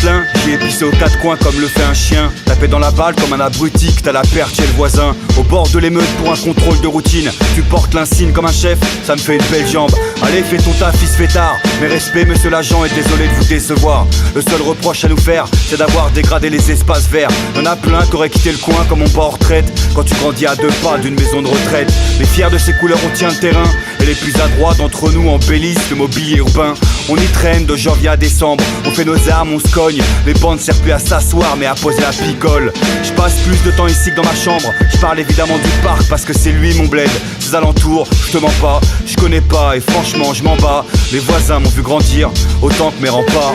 patelin, j'y ai pissé aux quatre coins comme le fait un chien. Tapé dans la balle comme un abruti, que t'as la perte chez le voisin. Au bord de l'émeute pour un contrôle de routine. Tu portes l'insigne comme un chef, ça me fait une belle jambe. Allez, fais ton taf, fils fêtard. Mes respects, monsieur l'agent, et désolé de vous décevoir. Le seul reproche à nous faire, c'est d'avoir dégradé les espaces verts. Y'en a plein qui auraient quitté le coin comme on part en retraite. Quand tu grandis à 2 pas d'une maison de retraite. Mais fiers de ces couleurs, on tient le terrain. Et les plus adroits d'entre nous embellissent le mobilier urbain. On y traîne de janvier à décembre. On fait nos armes, on se cogne. Les bandes servent plus à s'asseoir mais à poser la picole. Je passe plus de temps ici que dans ma chambre. Je parle évidemment du parc parce que c'est lui mon bled. Ses alentours, je te mens pas, je connais pas et franchement je m'en bats. Les voisins m'ont vu grandir autant que mes remparts.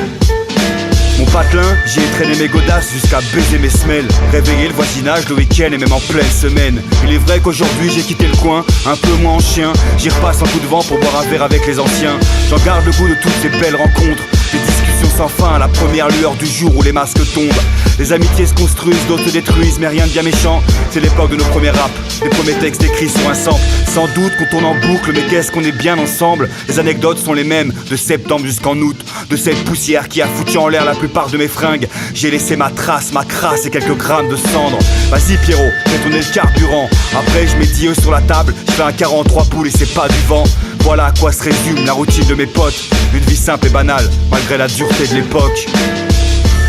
Mon patelin, j'y ai traîné mes godasses jusqu'à baiser mes semelles. Réveiller le voisinage le week-end et même en pleine semaine. Il est vrai qu'aujourd'hui j'ai quitté le coin, un peu moins en chien. J'y repasse en coup de vent pour boire un verre avec les anciens. J'en garde le goût de toutes ces belles rencontres. Des discussions sans fin à la première lueur du jour où les masques tombent. Les amitiés se construisent, d'autres se détruisent, mais rien de bien méchant. C'est l'époque de nos premiers raps, des premiers textes écrits sur un sample. Sans doute qu'on tourne en boucle, mais qu'est-ce qu'on est bien ensemble. Les anecdotes sont les mêmes, de septembre jusqu'en août. De cette poussière qui a foutu en l'air la plupart de mes fringues. J'ai laissé ma trace, ma crasse et quelques grammes de cendre. Vas-y Pierrot, fais tourner le carburant. Après je mets 10 œufs sur la table, je fais un 43 poules et c'est pas du vent. Voilà à quoi se résume la routine de mes potes. Une vie simple et banale, malgré la dureté de l'époque.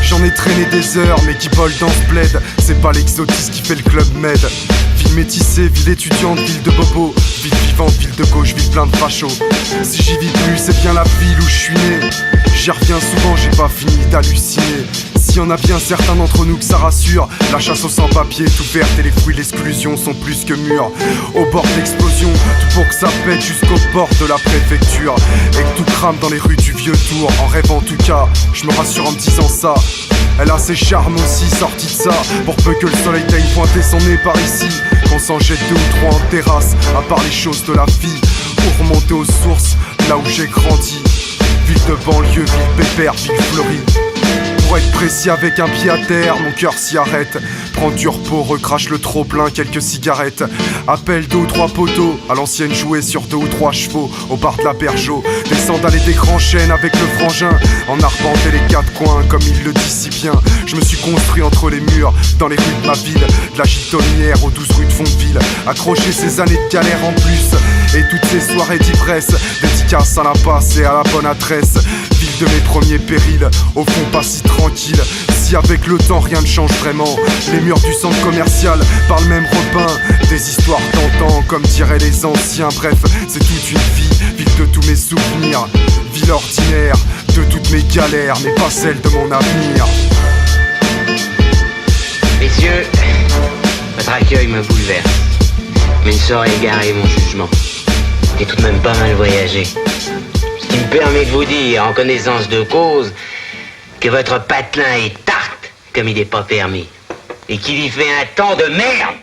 J'en ai traîné des heures, mais qui volent dans ce bled. C'est pas l'exotisme qui fait le club med. Ville métissée, ville étudiante, ville de bobo. Ville vivante, ville de gauche, ville plein de fachos. Si j'y vis plus, c'est bien la ville où je suis né. J'y reviens souvent, j'ai pas fini d'halluciner. S'il y en a bien certains d'entre nous que ça rassure, la chasse aux sans-papiers est ouverte et les fruits de l'exclusion sont plus que mûrs. Au bord de l'explosion, tout pour que ça pète jusqu'aux portes de la préfecture. Et que tout crame dans les rues du vieux tour. En rêve en tout cas, je me rassure en me disant ça. Elle a ses charmes aussi sortis de ça. Pour peu que le soleil t'aille pointer son nez par ici, qu'on s'en jette 2 ou 3 en terrasse. À part les choses de la vie, pour remonter aux sources, là où j'ai grandi. Ville de banlieue, ville pépère, ville fleurie. Pour être précis avec un pied à terre, mon cœur s'y arrête. Prends du repos, recrache le trop plein, quelques cigarettes. Appelle 2 ou 3 poteaux, à l'ancienne jouer sur 2 ou 3 chevaux. Au bar de la Bergeau, des sandales et des grands chênes avec le frangin. En arpenté les 4 coins, comme il le dit si bien. Je me suis construit entre les murs, dans les rues de ma ville. De la Gitonnière aux 12 rues de Fontville. Accrocher ces années de galère en plus. Et toutes ces soirées d'ivresse, dédicace à l'impasse et à la bonne adresse. Ville de mes premiers périls, au fond pas si tranquille. Si avec le temps rien ne change vraiment, les murs du centre commercial parlent même repeint. Des histoires d'antan comme diraient les anciens. Bref, c'est toute une vie, ville de tous mes souvenirs. Ville ordinaire, de toutes mes galères, mais pas celle de mon avenir. Messieurs, votre accueil me bouleverse, mais ne saurait égarer mon jugement. J'ai tout de même pas mal voyagé. Ce qui me permet de vous dire, en connaissance de cause, que votre patelin est tarte, comme il n'est pas permis, et qu'il y fait un temps de merde.